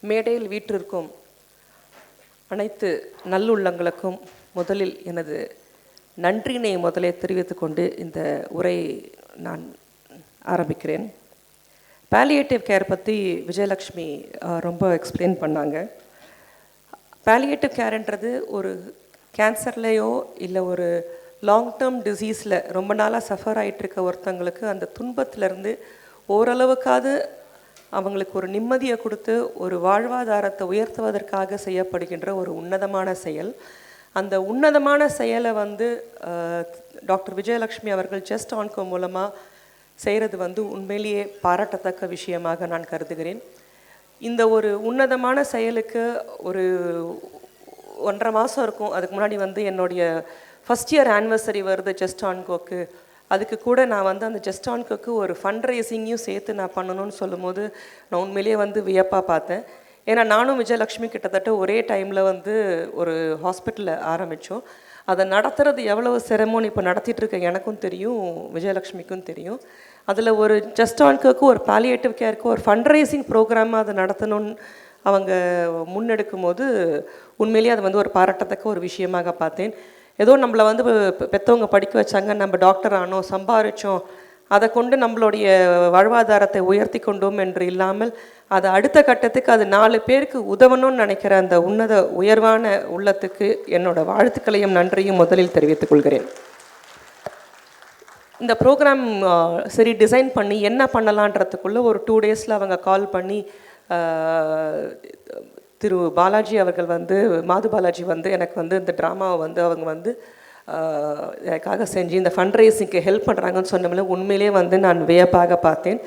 மேடையில் வீற்றிருக்கும் அனைத்து நல்லுள்ளங்களுக்கும் முதலில் எனது நன்றியினை முதலே தெரிவித்துக் கொண்டு இந்த உரையை நான் ஆரம்பிக்கிறேன். பாலியேட்டிவ் கேர் பற்றி விஜயலக்ஷ்மி ரொம்ப எக்ஸ்பிளைன் பண்ணாங்க. பாலியேட்டிவ் கேர்ன்றது ஒரு கேன்சர்லேயோ இல்லை ஒரு லாங் டேர்ம் டிசீஸில் ரொம்ப நாளாக சஃபர் ஆகிட்டுருக்க ஒருத்தங்களுக்கு அந்த துன்பத்திலேருந்து ஓரளவுக்காவது அவங்களுக்கு ஒரு நிம்மதியை கொடுத்து ஒரு வாழ்வாதாரத்தை உயர்த்துவதற்காக செய்யப்படுகின்ற ஒரு உன்னதமான செயல். அந்த உன்னதமான செயலை டாக்டர் விஜயலக்ஷ்மி அவர்கள் ஜஸ்ட் ஆன்கோ மூலமாக செய்கிறது உண்மையிலேயே பாராட்டத்தக்க விஷயமாக நான் கருதுகிறேன். இந்த ஒரு உன்னதமான செயலுக்கு ஒரு 1.5 மாதம் இருக்கும். அதுக்கு முன்னாடி என்னுடைய ஃபஸ்ட் இயர் ஆனிவர்சரி வருது ஜஸ்ட் ஆன்கோக்கு. அதுக்கு கூட நான் அந்த ஜஸ்ட் ஆன்கோக்கு ஒரு ஃபண்ட் ரைசிங்கையும் சேர்த்து நான் பண்ணணும்னு சொல்லும் போது நான் உண்மையிலேயே வியப்பாக பார்த்தேன். ஏன்னா நானும் விஜயலக்ஷ்மி கிட்டத்தட்ட ஒரே டைமில் ஒரு ஹாஸ்பிட்டலில் ஆரம்பித்தோம். அதை நடத்துறது எவ்வளவு சிரமம்னு இப்போ நடத்திட்டுருக்க எனக்கும் தெரியும், விஜயலக்ஷ்மிக்கும் தெரியும். அதில் ஒரு ஜஸ்ட் ஆன்கோக்கு ஒரு பாலியேட்டிவ் கேருக்கு ஒரு ஃபண்ட் ரைசிங் ப்ரோக்ராமாக அதை நடத்தணும்னு அவங்க முன்னெடுக்கும் போது உண்மையிலேயே அது ஒரு பாராட்டத்தக்க ஒரு விஷயமாக பார்த்தேன். ஏதோ நம்மளை பெற்றவங்க படிக்க வச்சாங்க, நம்ம டாக்டர் ஆனோம், சம்பாதிச்சோம், அதை கொண்டு நம்மளுடைய வாழ்வாதாரத்தை உயர்த்தி கொண்டோம் என்று இல்லாமல் அதை அடுத்த கட்டத்துக்கு அது 4 பேருக்கு உதவணும்னு நினைக்கிற அந்த உயர்வான உள்ளத்துக்கு என்னோட வாழ்த்துக்களையும் நன்றியும் முதலில் தெரிவித்துக் கொள்கிறேன். இந்த ப்ரோக்ராம் சரி டிசைன் பண்ணி என்ன பண்ணலான்றதுக்குள்ளே ஒரு 2 டேஸில் அவங்க கால் பண்ணி திரு பாலாஜி அவர்கள் மாது பாலாஜி எனக்கு இந்த ட்ராமாவை அவங்க எனக்காக செஞ்சு இந்த ஃபண்ட் ரைசிங்க்கு ஹெல்ப் பண்ணுறாங்கன்னு சொன்னோம்ல உண்மையிலே நான் வியப்பாக பார்த்தேன்.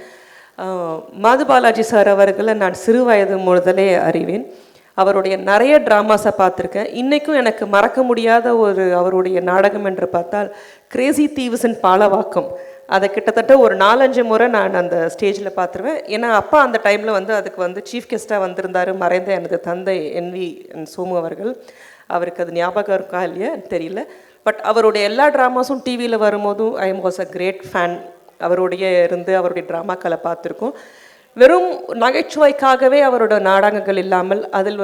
மாது பாலாஜி சார் அவர்களை நான் சிறு வயது முதலே அறிவேன். அவருடைய நிறைய ட்ராமாஸை பார்த்துருக்கேன். இன்றைக்கும் எனக்கு மறக்க முடியாத அவருடைய நாடகம் என்று பார்த்தால் கிரேசி தீவ்ஸின் பாலவாக்கம். அதை கிட்டத்தட்ட ஒரு 4-5 முறை நான் அந்த ஸ்டேஜில் பார்த்துருவேன். ஏன்னா அப்பா அந்த டைமில் அதுக்கு சீஃப் கெஸ்ட்டாக வந்திருந்தார் மறைந்த எனது தந்தை NV சோமு அவர்கள். அவருக்கு அது ஞாபகம் இருக்கா இல்லையா தெரியல. பட் அவருடைய எல்லா ட்ராமாஸும் டிவியில் வரும்போதும் I was a great fan. அவருடைய அவருடைய ட்ராமாக்களை பார்த்துருக்கோம். வெறும் நகைச்சுவைக்காகவே அவரோட நாடகங்கள் இல்லாமல் அதில்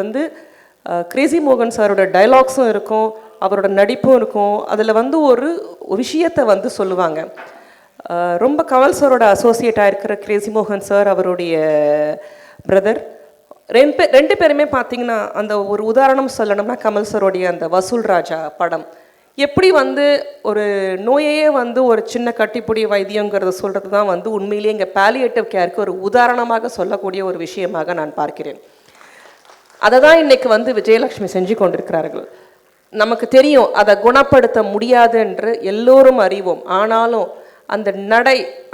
கிரேசி மோகன் சாரோட டைலாக்ஸும் இருக்கும், அவரோட நடிப்பும் இருக்கும். அதில் ஒரு விஷயத்தை சொல்லுவாங்க. ரொம்ப கமல் சாரோட அசோசியேட்டாக இருக்கிற கிரேசி மோகன் சார் அவருடைய பிரதர் ரெண்டு பேருமே பார்த்தீங்கன்னா அந்த ஒரு உதாரணம் சொல்லணும்னா கமல் சாரோடைய அந்த வசூல் ராஜா படம் எப்படி ஒரு நோயையே ஒரு சின்ன கட்டிப்புடி வைத்தியங்கிறத சொல்கிறது தான் உண்மையிலேயே இங்கே பாலியேட்டிவ் கேருக்கு ஒரு உதாரணமாக சொல்லக்கூடிய ஒரு விஷயமாக நான் பார்க்கிறேன். அதை தான் இன்றைக்கி விஜயலக்ஷ்மி செஞ்சு கொண்டிருக்கிறார்கள். நமக்கு தெரியும் அதை குணப்படுத்த முடியாது என்று எல்லோரும் அறிவோம். ஆனாலும் அந்த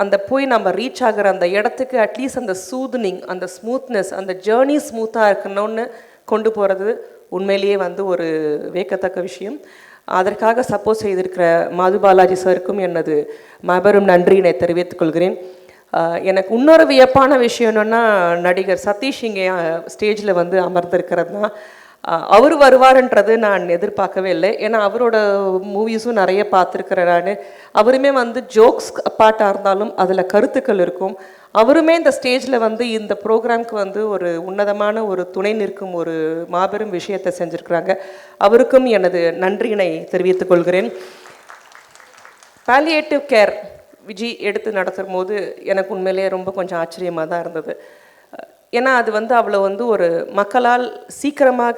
அந்த போய் நம்ம ரீச் ஆகிற அந்த இடத்துக்கு அட்லீஸ்ட் அந்த சூதனிங், அந்த ஸ்மூத்னஸ், அந்த ஜேர்னி ஸ்மூத்தாக இருக்கணும்னு கொண்டு போகிறது உண்மையிலேயே ஒரு வியக்கத்தக்க விஷயம். அதற்காக சப்போர்ட் செய்திருக்கிற மாது பாலாஜி சாருக்கும் எனது மாபெரும் நன்றியினை தெரிவித்துக் கொள்கிறேன். எனக்கு இன்னொரு வியப்பான விஷயம் என்னென்னா நடிகர் சதீஷ் இங்கே ஸ்டேஜில் அமர்ந்திருக்கிறது தான். அவர் வருவார்ன்றது நான் எதிர்பார்க்கவே இல்லை. ஏன்னா அவரோட மூவிஸும் நிறைய பார்த்துருக்கிறேன் நான். அவருமே ஜோக்ஸ் அப்பார்ட்டாக இருந்தாலும் அதில் கருத்துக்கள் இருக்கும். அவருமே இந்த ஸ்டேஜில் இந்த ப்ரோக்ராம்க்கு ஒரு உன்னதமான ஒரு துணை நிற்கும் ஒரு மாபெரும் விஷயத்தை செஞ்சுருக்குறாங்க. அவருக்கும் எனது நன்றியினை தெரிவித்துக் கொள்கிறேன். பாலியேட்டிவ் கேர் விஜி எடுத்து நடத்தும் போது எனக்கு உண்மையிலேயே ரொம்ப கொஞ்சம் ஆச்சரியமாக தான் இருந்தது. ஏன்னா அது அவ்வளோ ஒரு மக்களால் சீக்கிரமாக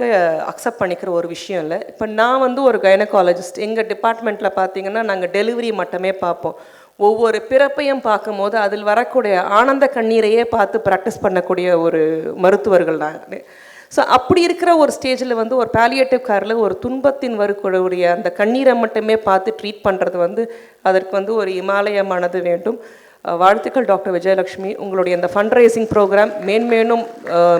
அக்செப்ட் பண்ணிக்கிற ஒரு விஷயம் இல்லை. இப்போ நான் ஒரு கைனகாலஜிஸ்ட். எங்கள் டிபார்ட்மெண்ட்டில் பார்த்தீங்கன்னா நாங்கள் டெலிவரி மட்டுமே பார்ப்போம். ஒவ்வொரு பிறப்பையும் பார்க்கும் போது அதில் வரக்கூடிய ஆனந்த கண்ணீரையே பார்த்து ப்ராக்டிஸ் பண்ணக்கூடிய ஒரு மருத்துவர்கள் நாங்கள். ஸோ அப்படி இருக்கிற ஒரு ஸ்டேஜில் ஒரு பாலியேட்டிவ் கேரில் ஒரு துன்பத்தின் வரக்கூடிய அந்த கண்ணீரை மட்டுமே பார்த்து ட்ரீட் பண்ணுறது அதற்கு ஒரு இமாலயமானது வேண்டும். வாழ்த்துக்கள் டாக்டர் விஜயலக்ஷ்மி. உங்களுடைய அந்த ஃபண்ட் ரைசிங் ப்ரோக்ராம் மேன்மேலும்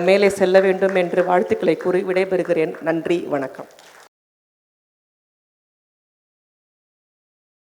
மேலே செல்ல வேண்டும் என்று வாழ்த்துக்களை கூறி விடைபெறுகிறேன். நன்றி, வணக்கம்.